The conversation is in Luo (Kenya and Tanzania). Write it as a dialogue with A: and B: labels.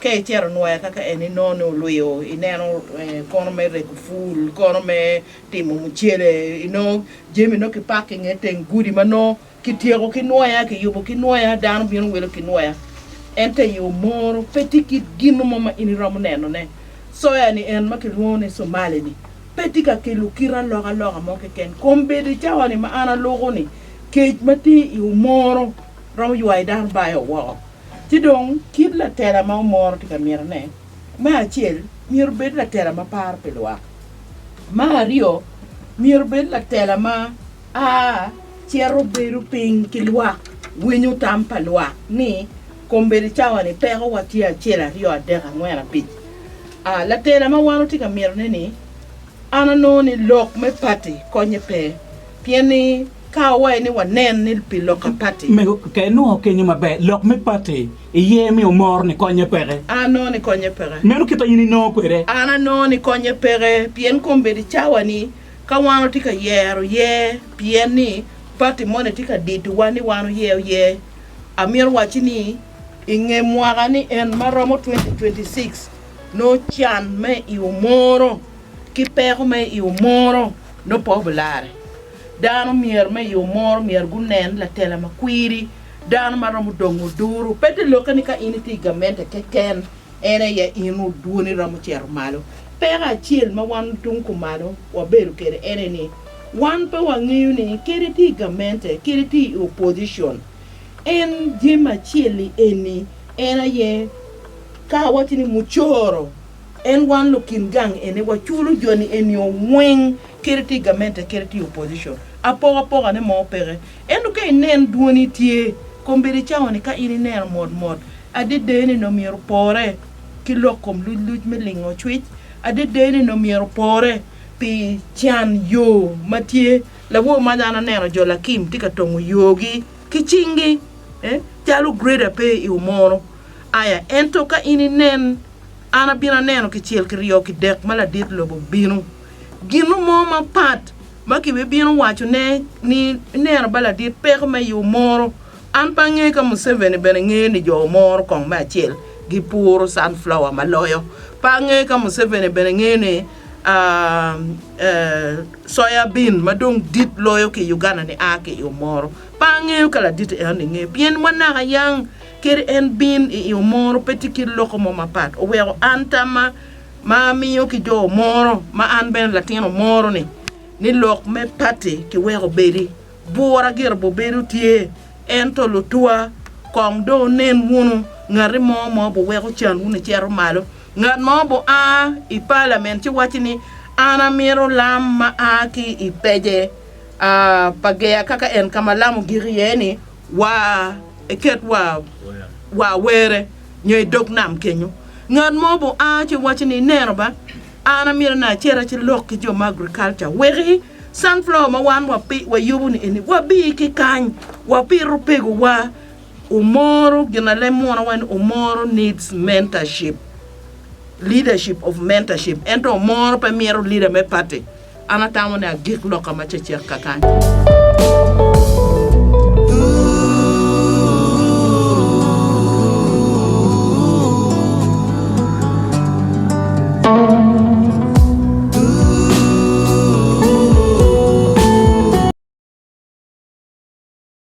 A: ke tiero noya kaka eni nono luyo ineno kono me rekuful kono me timo mchele jemi no ki packing eteng gudi mano ki tiego ki noya ki yubo ki noya dano bino welo ki noya ente yo moro petit gino mama ini ramu neno ne soya ni en makiluone somali ni petika ke lukira loga mo ke ken kombe de chawani ma ana logo ni ke mati yo moro ramu yuai dan bayo wo ti dong kid la tera ma moro tika mirne ma chiel mir bed la tera ma par pelwa ma rio mir bed la tera ma chiero beru ping kilwa winyu tampa lwa ni kombe de chawani pero watia chiela rio adega ngwera pi la tera ma wano tika mirne ni ana no ni lok me pati konye pe pieni kawa ni wanen ni pilo kapati
B: Mego ke no ke nyuma be lok me pati ye mi umor ni konye pere
A: no ni konye pere
B: menu kita yini no kwere
A: ana no ni konye pere pien kombe di chawani ka wano tika yero ye pieni pati mone tika ditu wano ye amir wachini inge mwagani en maromo 2026 no chan me i umoro ki pego me i umoro no pobulare dano mier me yo mor mier gunen la tela makwiri dano maromo dongo duru pete lokani ka initi gamente keken ene ye inu duoni ramo chero malo pega chiel ma wan tunku malo waberu kere ene ni wan pe wangiu ni kiriti gamente kiriti opposition en jima chieli eni ene ye ka watini muchoro en wan looking gang ene wachulu joni eni omweng kiriti gamente kiriti opposition apoga ne mo pere enu ke nen duoni tie kombere chawoni ka ini ner mod ade deni no mier pore ki lokom luj melingo chwich ade deni no mier pore pi chan yo matie la wo madana nero jola kim tika tongu yogi kichingi jalu grade pe i umoro aya ento ka ini nen ana bina neno ki chiel ki rio ki dek mala dit lobo binu ginu mo ma pat maki be binu wacho ne ni nero bala dit pe me yu moro an pange ka Museveni bene nge ni jo moro kong ma chiel gi puro sunflower maloyo pange ka Museveni bene nge ni soya bean madong dit loyo ki Uganda ni ake yu moro pange kala dit nge bien wana yang kiri en bin i umoro peti ki loko mo mapat o wero antama ma miyo ki jo moro ma an ben latino moro ni lok me pati ki wero beri buora gerbo beru tie ento lutua kong do nen wunu ngari mo bo wero chan wunu chero malo ngat mo bo i parliament ti watini ana miro lam ma ki i peje pagea kaka en kama lamu girieni wa eket wa were nyoy dog nam kenyo ngad mo bo ci watini nerba ana mirna chera ci lok jo agriculture weri sunflower ma wan wa yubu ni eni wa bi ki kan wa piru pego wa umoro gina le mona wan umoro needs mentorship leadership of mentorship ento umoro pa miro leader me pate ana tamo na gik loka ma checher kakan